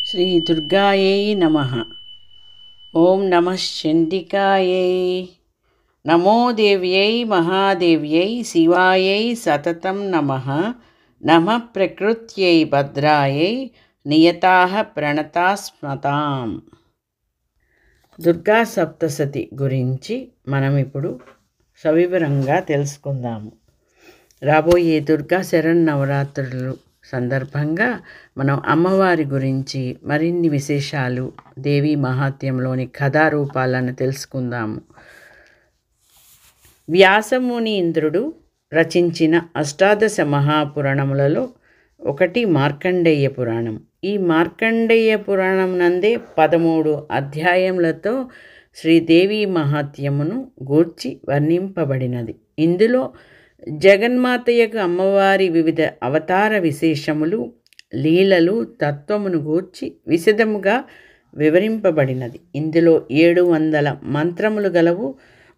శ్రీ దుర్గాయై నమః. ఓం నమః చండికాయై. నమో దేవ్యై మహాదేవ్యై శివాయై సతతం నమః. నమః ప్రకృత్యై భద్రాయై నియతాః ప్రణతాస్మతాం. దుర్గా సప్తశతి గురించి మనం ఇప్పుడు సవివరంగా తెలుసుకుందాము. రాబోయే దుర్గా శరన్నవరాత్రులు సందర్భంగా మనం అమ్మవారి గురించి మరిన్ని విశేషాలు, దేవీ మహాత్మ్యంలోని కథారూపాలను తెలుసుకుందాము. వ్యాసమునీంద్రుడు రచించిన అష్టాదశ మహాపురాణములలో ఒకటి మార్కండేయ పురాణం. ఈ మార్కండేయ పురాణం నందే 13 అధ్యాయములతో శ్రీదేవి మహాత్మ్యమును గూర్చి వర్ణింపబడినది. ఇందులో జగన్మాతయ్యకు అమ్మవారి వివిధ అవతార విశేషములు, లీలలు, తత్వమును గూర్చి విశదముగా వివరింపబడినది. ఇందులో 700 మంత్రములు గలవు.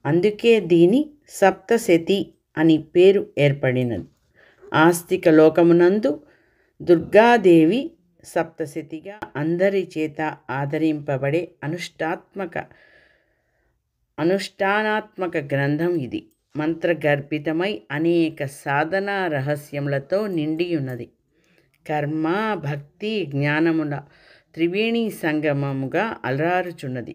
అందుకే దీని సప్తశతి అని పేరు ఏర్పడినది. ఆస్తిక లోకమునందు దుర్గాదేవి సప్తశతిగా అందరి చేత ఆదరింపబడే అనుష్ఠానాత్మక గ్రంథం ఇది. మంత్రగర్భితమై అనేక సాధనా రహస్యములతో నిండియున్నది. కర్మ, భక్తి, జ్ఞానముల త్రివేణి సంగమముగా అలరారుచున్నది.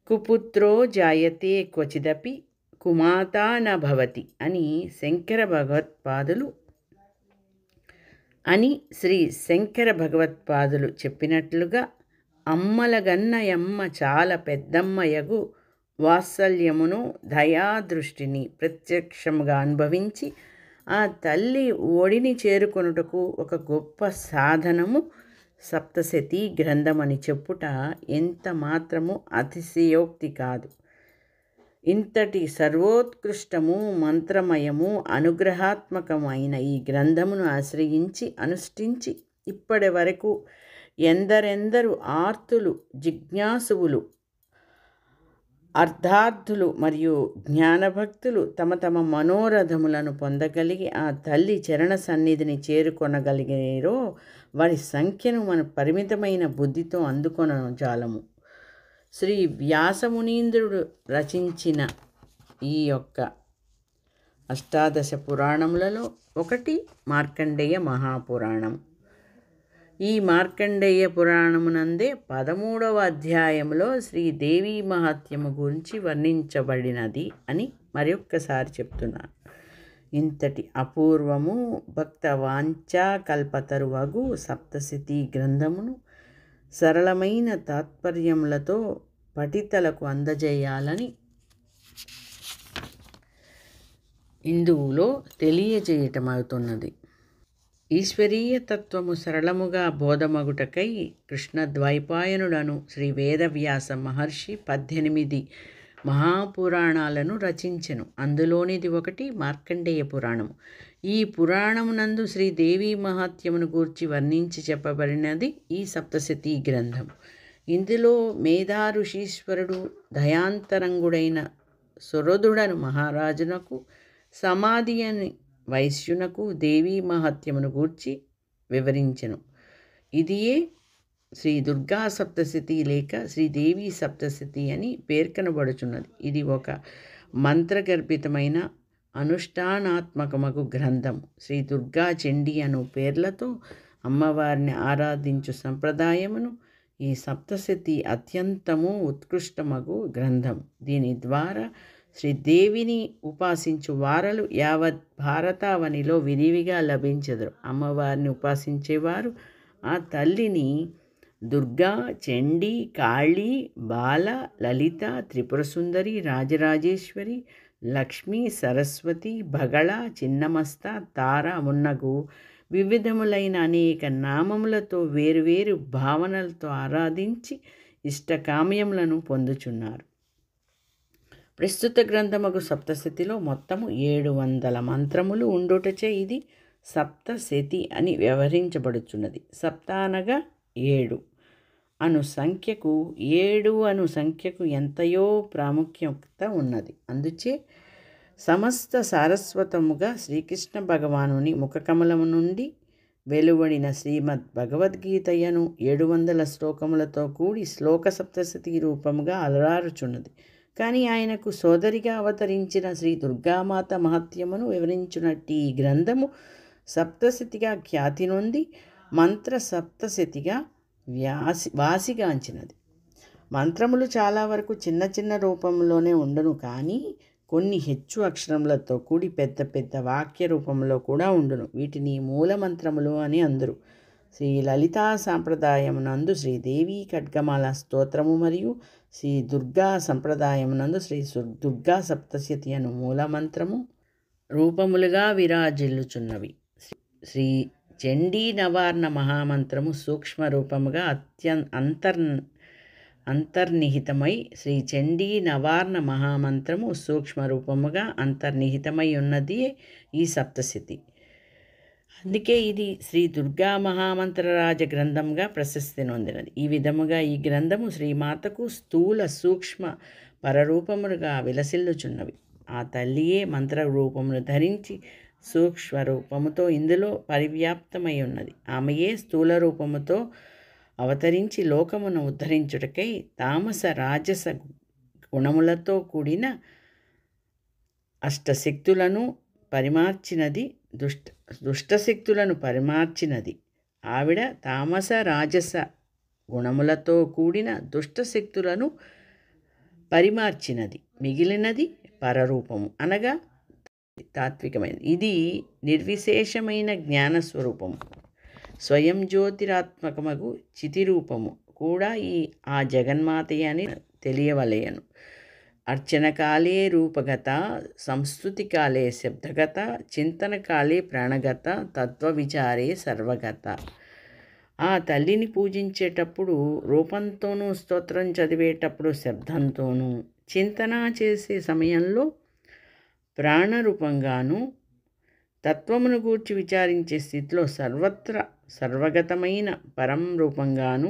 కుపుత్రో జాయతే క్వచిదపి కుమాతా న భవతి అని శ్రీ శంకర భగవత్పాదులు చెప్పినట్లుగా అమ్మలగన్నయమ్మ చాలా పెద్దమ్మయగు వాత్సల్యమును, దయాదృష్టిని ప్రత్యక్షముగా అనుభవించి ఆ తల్లి ఒడిని చేరుకొనుటకు ఒక గొప్ప సాధనము సప్తశతి గ్రంథమని చెప్పుట ఎంత మాత్రము అతిశయోక్తి కాదు. ఇంతటి సర్వోత్కృష్టము, మంత్రమయము, అనుగ్రహాత్మకమైన ఈ గ్రంథమును ఆశ్రయించి అనుష్ఠించి ఇప్పటి వరకు ఎందరెందరు ఆర్తులు, జిజ్ఞాసువులు, అర్థార్థులు మరియు జ్ఞానభక్తులు తమ తమ మనోరథములను పొందగలిగి ఆ తల్లి చరణ సన్నిధిని చేరుకొనగలిగారో వారి సంఖ్యను మన పరిమితమైన బుద్ధితో అందుకొనజాలము. శ్రీ వ్యాసమునీంద్రుడు రచించిన ఈ యొక్క అష్టాదశ పురాణములలో ఒకటి మార్కండేయ మహాపురాణం. ఈ మార్కండేయ పురాణమునందే 13వ అధ్యాయంలో శ్రీదేవి మహాత్మ్యము గురించి వర్ణించబడినది అని మరొక్కసారి చెప్తున్నాను. ఇంతటి అపూర్వము, భక్త వాంఛా కల్పతరువగు సప్తశతి గ్రంథమును సరళమైన తాత్పర్యములతో పఠితలకు అందజేయాలని ఇందులో తెలియజేయటమవుతున్నది. ఈశ్వరీయ తత్వము సరళముగా బోధమగుటకై కృష్ణద్వైపాయనుడను శ్రీ వేదవ్యాస మహర్షి 18 మహాపురాణాలను రచించెను. అందులోనిది ఒకటి మార్కండేయ పురాణము. ఈ పురాణమునందు శ్రీదేవి మహాత్మ్యమును గూర్చి వర్ణించి చెప్పబడినది ఈ సప్తశతి గ్రంథం. ఇందులో మేధా ఋషీశ్వరుడు దయాంతరంగుడైన సురధుడను మహారాజునకు, సమాధి అని వైశ్యునకు దేవీ మహాత్మ్యమును గూర్చి వివరించెను. ఇదియే శ్రీ దుర్గా సప్తశతి లేక శ్రీదేవి సప్తశతి అని పేర్కొనబడుచున్నది. ఇది ఒక మంత్రగర్భితమైన అనుష్ఠానాత్మకమగు గ్రంథం. శ్రీ దుర్గా చండీ అను పేర్లతో అమ్మవారిని ఆరాధించు సంప్రదాయమును ఈ సప్తశతి అత్యంతము ఉత్కృష్టమగు గ్రంథం. దీని ద్వారా శ్రీదేవిని ఉపాసించు వారలు యావత్ భారతావనిలో విరివిగా లభించెదరు. అమ్మవారిని ఉపాసించేవారు ఆ తల్లిని దుర్గా, చండీ, కాళీ, బాల, లలిత, త్రిపురసుందరి, రాజరాజేశ్వరి, లక్ష్మీ, సరస్వతి, బగళ, చిన్నమస్త, తార మున్నగు వివిధములైన అనేక నామములతో వేరువేరు భావనలతో ఆరాధించి ఇష్టకామ్యములను పొందుచున్నారు. ప్రస్తుత గ్రంథమగు సప్తశతిలో మొత్తము 700 మంత్రములు ఉండుటచే ఇది సప్తశతి అని వ్యవహరించబడుచున్నది. సప్త అనగా 7 అను సంఖ్యకు 7 అను సంఖ్యకు ఎంతయో ప్రాముఖ్యత ఉన్నది. అందుచే సమస్త సారస్వతముగా శ్రీకృష్ణ భగవానుని ముఖకమలము నుండి వెలువడిన శ్రీమద్ భగవద్గీతయను 700 శ్లోకములతో కూడి శ్లోక సప్తశతి రూపముగా అలరారుచున్నది. కానీ ఆయనకు సోదరిగా అవతరించిన శ్రీ దుర్గామాత మహత్యమును వివరించున్నట్టి ఈ గ్రంథము సప్తశతిగా ఖ్యాతి నొంది మంత్ర సప్తశతిగా వాసిగాంచినది. మంత్రములు చాలా వరకు చిన్న చిన్న రూపంలోనే ఉండును, కానీ కొన్ని హెచ్చు అక్షరములతో కూడి పెద్ద పెద్ద వాక్య రూపంలో కూడా ఉండును. వీటిని మూలమంత్రములు అని అందరు. శ్రీ లలితా సాంప్రదాయమునందు శ్రీదేవి ఖడ్గమాల స్తోత్రము మరియు శ్రీ దుర్గా సంప్రదాయమునందు శ్రీ దుర్గా సప్తశతి అను మూలమంత్రము రూపములుగా విరాజిల్లుచున్నవి. శ్రీ చండీ నవార్ణ మహామంత్రము సూక్ష్మ రూపముగా అంతర్నిహితమై శ్రీ చండీ నవార్ణ మహామంత్రము సూక్ష్మ రూపముగా అంతర్నిహితమై ఉన్నది ఈ సప్తశతి. అందుకే ఇది శ్రీ దుర్గా మహామంత్రరాజ గ్రంథంగా ప్రశస్తి నొందినది. ఈ విధముగా ఈ గ్రంథము శ్రీమాతకు స్థూల సూక్ష్మ పరరూపములుగా విలసిల్లుచున్నవి. ఆ తల్లియే మంత్ర రూపమును ధరించి సూక్ష్మ రూపముతో ఇందులో పరివ్యాప్తమై ఉన్నది. ఆమెయే స్థూల రూపముతో అవతరించి లోకమును ఉద్ధరించుటకై తామస రాజస గుణములతో కూడిన అష్టశక్తులను పరిమార్చినది. దుష్టశక్తులను పరిమార్చినది ఆవిడ. తామస రాజస గుణములతో కూడిన దుష్టశక్తులను పరిమార్చినది. మిగిలినది పరరూపము అనగా తాత్వికమైనది. ఇది నిర్విశేషమైన జ్ఞానస్వరూపము, స్వయం జ్యోతిరాత్మకమగు చితిరూపము కూడా ఆ జగన్మాతయ్య అని తెలియవలయను. అర్చనకాలే రూపగత, సంస్కృతికాలే శబ్దగత, చింతనకాలే ప్రాణగత, తత్వవిచారే సర్వగత. ఆ తల్లిని పూజించేటప్పుడు రూపంతోనూ, స్తోత్రం చదివేటప్పుడు శబ్దంతోనూ, చింతన చేసే సమయంలో ప్రాణరూపంగాను, తత్వమును గూర్చి విచారించే స్థితిలో సర్వత్ర సర్వగతమైన పరం రూపంగాను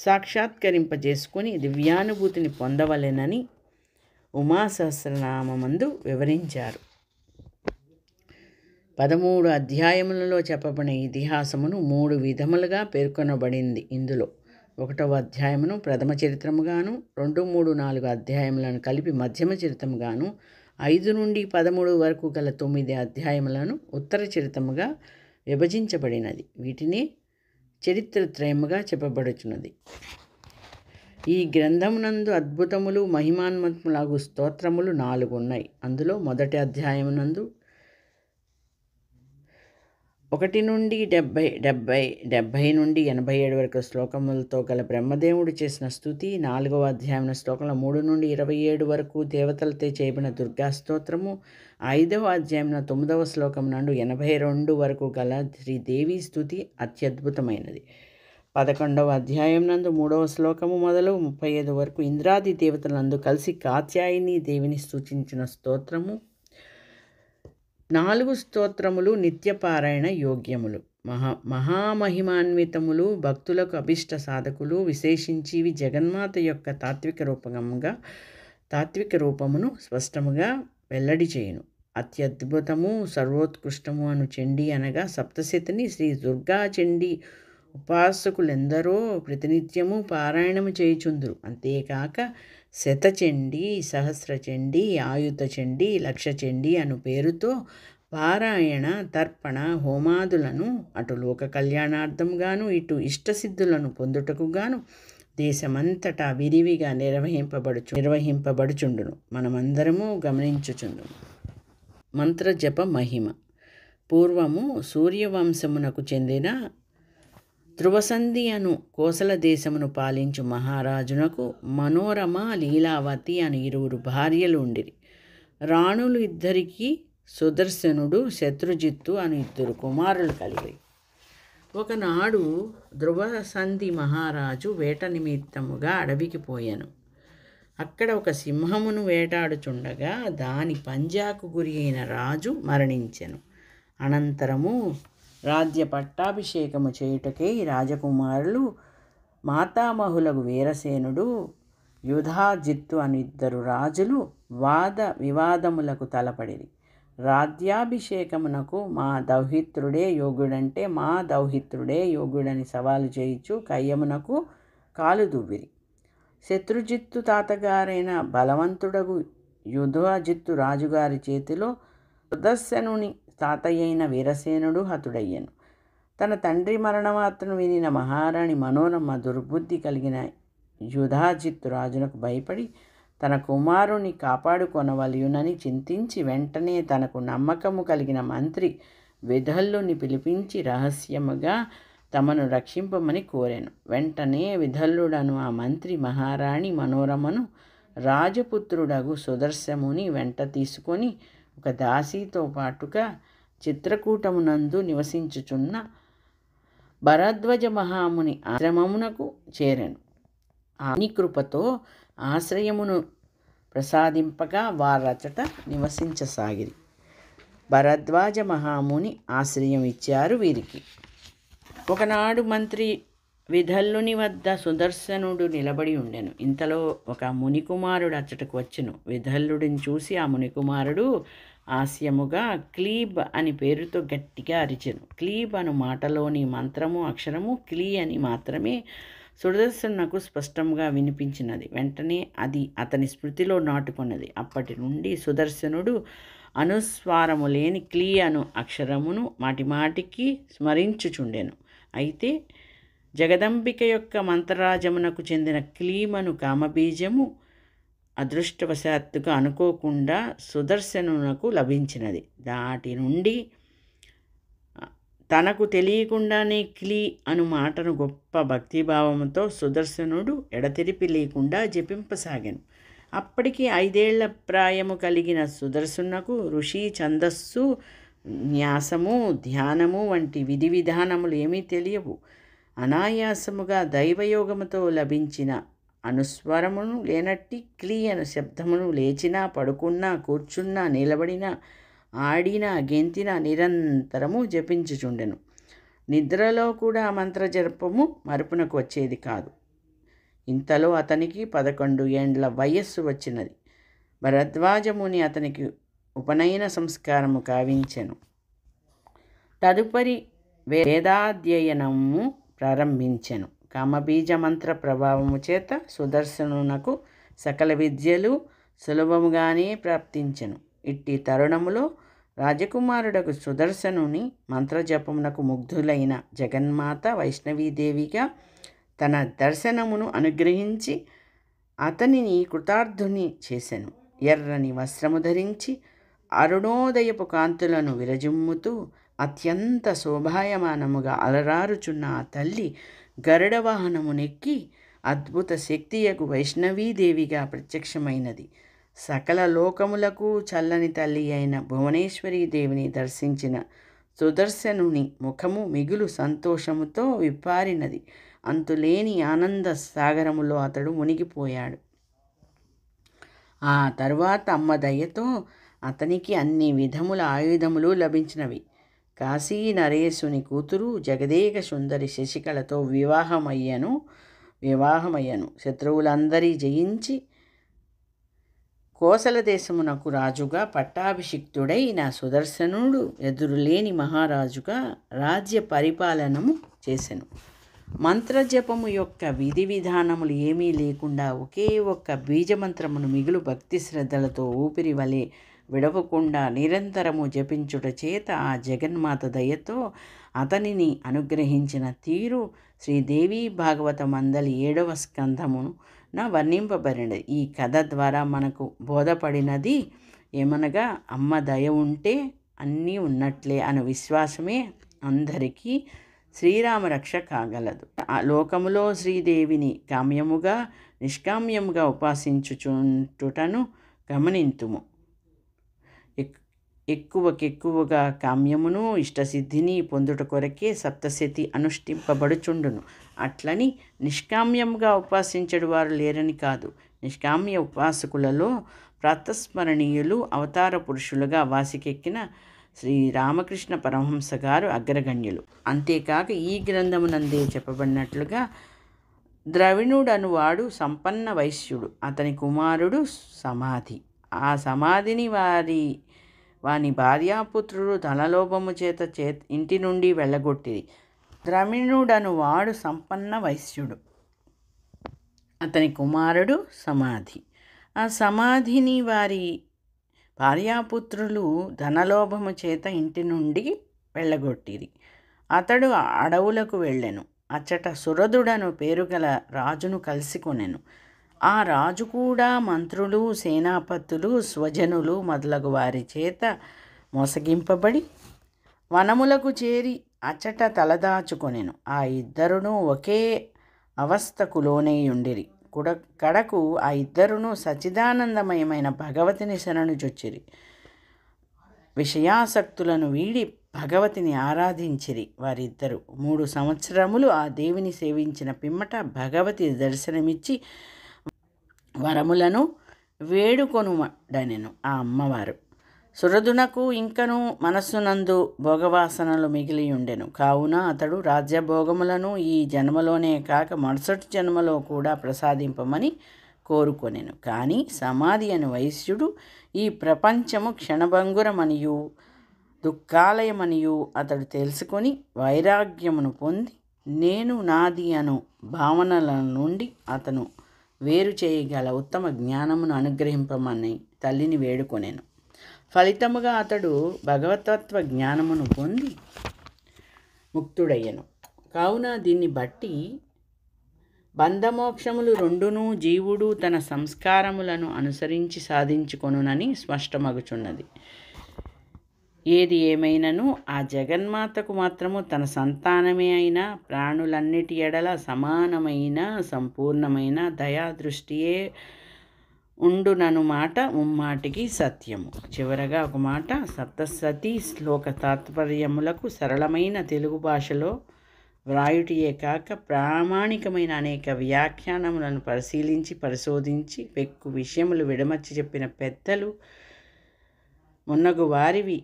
సాక్షాత్కరింపజేసుకొని దివ్యానుభూతిని పొందవలెనని ఉమాసహస్రనామమందు వివరించారు. 13 అధ్యాయములలో చెప్పబడిన ఇతిహాసమును 3 విధములుగా పేర్కొనబడింది. ఇందులో 1వ అధ్యాయమును ప్రథమ చరిత్రముగాను, 2, 3, 4 అధ్యాయములను కలిపి మధ్యమ చరిత్రముగాను, 5 నుండి 13 వరకు గల 9 అధ్యాయములను ఉత్తర చరిత్రముగా విభజించబడినది. వీటిని చరిత్రత్రయముగా చెప్పబడుచున్నది. ఈ గ్రంథమునందు అద్భుతములు మహిమాన్వితములగు స్తోత్రములు 4 ఉన్నాయి. అందులో మొదటి అధ్యాయమునందు 1 నుండి 70 నుండి 87 వరకు శ్లోకములతో గల బ్రహ్మదేవుడు చేసిన స్తుతి, 4వ అధ్యాయం శ్లోకంలో 3 నుండి 27 వరకు దేవతలతో చేయబడిన దుర్గా స్తోత్రము, 5వ అధ్యాయం 9వ శ్లోకం నుండి 82 వరకు గల శ్రీదేవి స్తుతి అత్యద్భుతమైనది. 11వ అధ్యాయం నందు 3వ శ్లోకము మొదలు 35 వరకు ఇంద్రాది దేవతలందు కలిసి కాత్యాయని దేవిని సూచించిన స్తోత్రము. 4 స్తోత్రములు నిత్యపారాయణ యోగ్యములు, మహామహిమాన్వితములు, భక్తులకు అభిష్ట సాధకులు. విశేషించి జగన్మాత యొక్క తాత్విక రూపమును స్పష్టముగా వెల్లడి చేయును. అత్యద్భుతము, సర్వోత్కృష్టము అను చండీ అనగా సప్తశతిని శ్రీ దుర్గా చండీ ఉపాసకులెందరో ప్రతినిత్యము పారాయణము చేయుచుందురు. అంతేకాక శతచండీ, సహస్రచండీ, ఆయుధచండీ, లక్షచండీ అను పేరుతో పారాయణ, తర్పణ, హోమాదులను అటు లోక కళ్యాణార్థముగాను, ఇటు ఇష్టసిద్ధులను పొందుటకుగాను దేశమంతటా విరివిగా నిర్వహింపబడుచుండును. మనమందరము గమనించుచుందుము. మంత్రజప మహిమ. పూర్వము సూర్యవంశమునకు చెందిన ధ్రువసంధి అను కోసల దేశమును పాలించు మహారాజునకు మనోరమ, లీలావతి అను 2 భార్యలు ఉండిరి. రాణులు ఇద్దరికి సుదర్శనుడు, శత్రుజిత్తు అను 2 కుమారులు కలిగి. ఒకనాడు ధ్రువసంధి మహారాజు వేట నిమిత్తముగా అడవికి పోయాను. అక్కడ ఒక సింహమును వేటాడుచుండగా దాని పంజాకు గురి అయిన రాజు మరణించెను. అనంతరము రాజ్య పట్టాభిషేకము చేయుటకై రాజకుమారులు మాతామహులకు వీరసేనుడు, యుధాజిత్తు అను 2 రాజులు వాద వివాదములకు తలపడిరి. రాజ్యాభిషేకమునకు మా దౌహిత్రుడే యోగ్యుడంటే మా దౌహిత్రుడే యోగ్యుడని సవాలు చేయించు కయ్యమునకు కాలు దువ్విరి. శత్రుజిత్తు తాతగారైన బలవంతుడగు యుధాజిత్తు రాజుగారి చేతిలో సుదర్శనుని తాతయ్యైన వీరసేనుడు హతుడయ్యను. తన తండ్రి మరణవార్తను వినిన మహారాణి మనోరమ దుర్బుద్ధి కలిగిన యుధాజిత్తు రాజునకు భయపడి తన కుమారుని కాపాడుకొనవలయునని చింతించి వెంటనే తనకు నమ్మకము కలిగిన మంత్రి విధల్లుని పిలిపించి రహస్యముగా తమను రక్షింపమని కోరాను. వెంటనే విధల్లుడను ఆ మంత్రి మహారాణి మనోరమను రాజపుత్రుడగు సుదర్శముని వెంట తీసుకొని ఒక దాసీతో పాటుగా చిత్రకూటమునందు నివసించుచున్న భరద్వజ మహాముని ఆశ్రమమునకు చేరెను. ఆని కృపతో ఆశ్రయమును ప్రసాదింపగా వారచట నివసించసాగిరి. భరద్వాజ మహాముని ఆశ్రయం ఇచ్చారు వీరికి. ఒకనాడు మంత్రి విధల్లుని వద్ద సుదర్శనుడు నిలబడి ఉండెను. ఇంతలో ఒక మునికుమారుడు అచ్చటకు వచ్చెను. విధల్లుడిని చూసి ఆ మునికుమారుడు హాస్యముగా క్లీబ్ అని పేరుతో గట్టిగా అరిచెను. క్లీబ్ అను మాటలోని మంత్రము అక్షరము క్లీ అని మాత్రమే సుదర్శనునకు స్పష్టంగా వినిపించినది. వెంటనే అది అతని స్మృతిలో నాటుకున్నది. అప్పటి నుండి సుదర్శనుడు అనుస్వారము లేని క్లీ అను అక్షరమును మాటిమాటికి స్మరించుచుండెను. అయితే జగదంబిక యొక్క మంత్రరాజమునకు చెందిన క్లీమను కామబీజము అదృష్టవశాత్తుగా అనుకోకుండా సుదర్శనునకు లభించినది. దాటి నుండి తనకు తెలియకుండానే క్లీ అను మాటను గొప్ప భక్తిభావంతో సుదర్శనుడు ఎడతెరిపి లేకుండా జపింపసాగాను. అప్పటికి 5 ఏళ్ల ప్రాయము కలిగిన సుదర్శనునకు ఋషి ఛందస్సు, న్యాసము, ధ్యానము వంటి విధి విధానములు ఏమీ తెలియవు. అనాయాసముగా దైవయోగముతో లభించిన అనుస్వరమును లేనట్టి క్లీ అను శబ్దమును లేచినా పడుకున్నా కూర్చున్నా నిలబడినా ఆడినా గెంతినా నిరంతరము జపించుచుండెను. నిద్రలో కూడా మంత్రజపము మరుపునకు వచ్చేది కాదు. ఇంతలో అతనికి 11 ఏండ్ల వయస్సు వచ్చినది. భరద్వాజముని అతనికి ఉపనయన సంస్కారము కావించెను. తదుపరి వేదాధ్యయనము ప్రారంభించెను. కామబీజ మంత్ర ప్రభావము చేత సుదర్శనునకు సకల విద్యలు సులభముగానే ప్రాప్తించెను. ఇట్టి తరుణములో రాజకుమారుడకు సుదర్శనుని మంత్రజపమునకు ముగ్ధులైన జగన్మాత వైష్ణవీదేవిగా తన దర్శనమును అనుగ్రహించి అతనిని కృతార్థుని చేసెను. ఎర్రని వస్త్రము ధరించి అరుణోదయపు కాంతులను విరజిమ్ముతూ అత్యంత శోభాయమానముగా అలరారుచున్న ఆ తల్లి గరుడ వాహనమునెక్కి అద్భుత శక్తియగు వైష్ణవీదేవిగా ప్రత్యక్షమైనది. సకల లోకములకు చల్లని తల్లి అయిన భువనేశ్వరీ దేవిని దర్శించిన సుదర్శనుని ముఖము మిగులు సంతోషముతో విప్పారినది. అంతులేని ఆనంద సాగరములో అతడు మునిగిపోయాడు. ఆ తరువాత అమ్మ దయతో అతనికి అన్ని విధముల ఆయుధములు లభించినవి. కాశీ నరేశుని కూతురు జగదేక సుందరి శశికళతో వివాహమయ్యను. శత్రువులందరి జయించి కోసల దేశమునకు రాజుగా పట్టాభిషిక్తుడైన సుదర్శనుడు ఎదురులేని మహారాజుగా రాజ్య పరిపాలనము చేసెను. మంత్రజపము యొక్క విధి విధానములు ఏమీ లేకుండా ఒకే ఒక్క బీజమంత్రమును మిగులు భక్తి శ్రద్ధలతో ఊపిరి వలె విడవకుండా నిరంతరము జపించుట చేత ఆ జగన్మాత దయతో అతనిని అనుగ్రహించిన తీరు శ్రీదేవి భాగవత మందలి 7వ స్కంధమున వర్ణింపబడినది. ఈ కథ ద్వారా మనకు బోధపడినది ఏమనగా అమ్మ దయ ఉంటే అన్నీ ఉన్నట్లే అను విశ్వాసమే అందరికీ శ్రీరామరక్ష కాగలదు. ఆ లోకములో శ్రీదేవిని కామ్యముగా నిష్కామ్యముగా ఉపాసించుచుంటుటను గమనింతుము. ఎక్కువగా కామ్యమును ఇష్టసిద్ధిని పొందుట కొరకే సప్తశతి అనుష్ఠింపబడుచుండును. అట్లని నిష్కామ్యముగా ఉపాసించడు వారు లేరని కాదు. నిష్కామ్య ఉపాసకులలో ప్రాతస్మరణీయులు అవతార పురుషులుగా వాసికెక్కిన శ్రీరామకృష్ణ పరమహంస గారు అగ్రగణ్యులు. అంతేకాక ఈ గ్రంథమునందే చెప్పబడినట్లుగా ద్రవిణుడనువాడు సంపన్న వైశ్యుడు. అతని కుమారుడు సమాధి. ఆ సమాధిని వాని భార్యాపుత్రులు ధనలోభము చేత ఇంటి నుండి వెళ్ళగొట్టిరి. ద్రమిణుడను వాడు సంపన్న వైశ్యుడు. అతని కుమారుడు సమాధి. ఆ సమాధిని వారి భార్యాపుత్రులు ధనలోభము చేత ఇంటి నుండి వెళ్ళగొట్టిరి. అతడు అడవులకు వెళ్ళెను. అచ్చట సురదుడను పేరుగల రాజును కలుసుకొనెను. ఆ రాజు కూడా మంత్రులు, సేనాపతులు, స్వజనులు మొదలగు వారి చేత మోసగింపబడి వనములకు చేరి అచ్చట తలదాచుకొనెను. ఆ ఇద్దరును ఒకే అవస్థకు లోనేయుండిరి. కడకు ఆ ఇద్దరును సచ్చిదానందమయమైన భగవతిని శరణుజొచ్చిరి. విషయాసక్తులను వీడి భగవతిని ఆరాధించిరి. వారిద్దరు 3 సంవత్సరములు ఆ దేవిని సేవించిన పిమ్మట భగవతి దర్శనమిచ్చి వరములను వేడుకొనుమడనెను ఆ అమ్మవారు. సురదునకు ఇంకను మనస్సునందు భోగవాసనలు మిగిలి ఉండెను. కావున అతడు రాజ్యభోగములను ఈ జన్మలోనే కాక మరుసటి జన్మలో కూడా ప్రసాదింపమని కోరుకొనెను. కానీ సమాధి అని వైశ్యుడు ఈ ప్రపంచము క్షణభంగురమనియు దుఃఖాలయమనియు అతడు తెలుసుకొని వైరాగ్యమును పొంది నేను నాది అను భావనల నుండి అతను వేరు చేయగల ఉత్తమ జ్ఞానమును అనుగ్రహింపమని తల్లిని వేడుకొనెను. ఫలితముగా అతడు భగవతత్వ జ్ఞానమును పొంది ముక్తుడయ్యను. కావున దీన్ని బట్టి బంధమోక్షములు రెండును జీవుడు తన సంస్కారములను అనుసరించి సాధించుకొనునని స్పష్టమగుచున్నది. ఏది ఏమైనను ఆ జగన్మాతకు మాత్రము తన సంతానమే అయిన ప్రాణులన్నిటి ఎడల సమానమైన సంపూర్ణమైన దయాదృష్టియే ఉండునను మాట ముమ్మాటికి సత్యము. చివరగా ఒక మాట, సప్తసతి శ్లోక తాత్పర్యములకు సరళమైన తెలుగు భాషలో వ్రాయుటియే కాక ప్రామాణికమైన అనేక వ్యాఖ్యానములను పరిశోధించి పెక్కు విషయములు విడమర్చి చెప్పిన పెద్దలు మున్నగు వారివి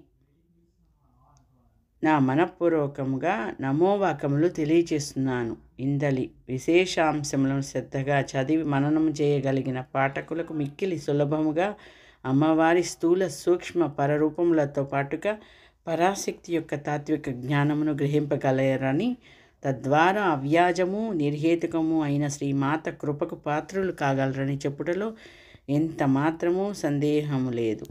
నా మనఃపూర్వకముగా నమోవాకములు తెలియచేస్తున్నాను. ఇందలి విశేషాంశములను శ్రద్ధగా చదివి మననం చేయగలిగిన పాఠకులకు మిక్కిలి సులభముగా అమ్మవారి స్థూల సూక్ష్మ పరరూపములతో పాటుగా పరాశక్తి యొక్క తాత్విక జ్ఞానమును గ్రహింపగలరని, తద్వారా అవ్యాజము నిర్హేతుకము అయిన శ్రీమాత కృపకు పాత్రులు కాగలరని చెప్పుటలో ఎంత మాత్రమూ సందేహము లేదు.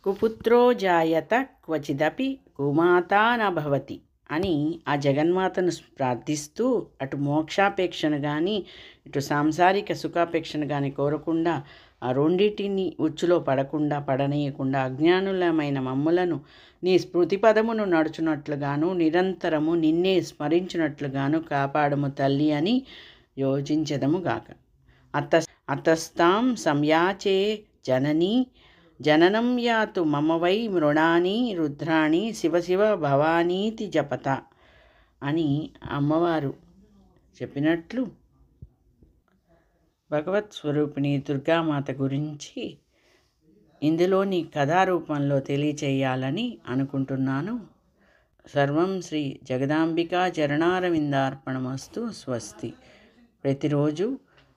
కుపుత్రో జాయత క్వచిదపి కుమాతా నభవతి అని ఆ జగన్మాతను ప్రార్థిస్తూ అటు మోక్షాపేక్షను కానీ ఇటు సాంసారిక సుఖాపేక్షను కానీ కోరకుండా ఆ రెండింటిని ఉచ్చులో పడనీయకుండా అజ్ఞానులమైన మమ్ములను నీ స్మృతి పదమును నడుచునట్లుగాను నిరంతరము నిన్నే స్మరించినట్లుగాను కాపాడము తల్లి అని యోచించదముగాక. అతస్తాం సంయాచే జననీ జననం యాతు మమ వై మృణాని రుద్రాణి శివ శివ భవానీతి జపత అని అమ్మవారు చెప్పినట్లు భగవత్ స్వరూపిణి దుర్గామాత గురించి ఇందులోని కథారూపంలో తెలియచేయాలని అనుకుంటున్నాను. సర్వం శ్రీ జగదాంబికా చరణారవిందార్పణమస్తు. స్వస్తి. ప్రతిరోజు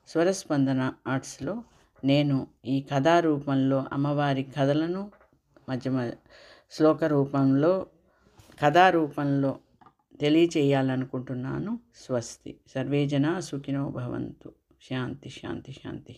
స్వరస్పందన ఆర్ట్స్లో నేను ఈ కథారూపంలో అమ్మవారి కథలను మధ్య శ్లోక రూపంలో కథారూపంలో తెలియచేయాలనుకుంటున్నాను. స్వస్తి. సర్వే జనా సుఖినో భవంతు. శాంతి శాంతి శాంతి.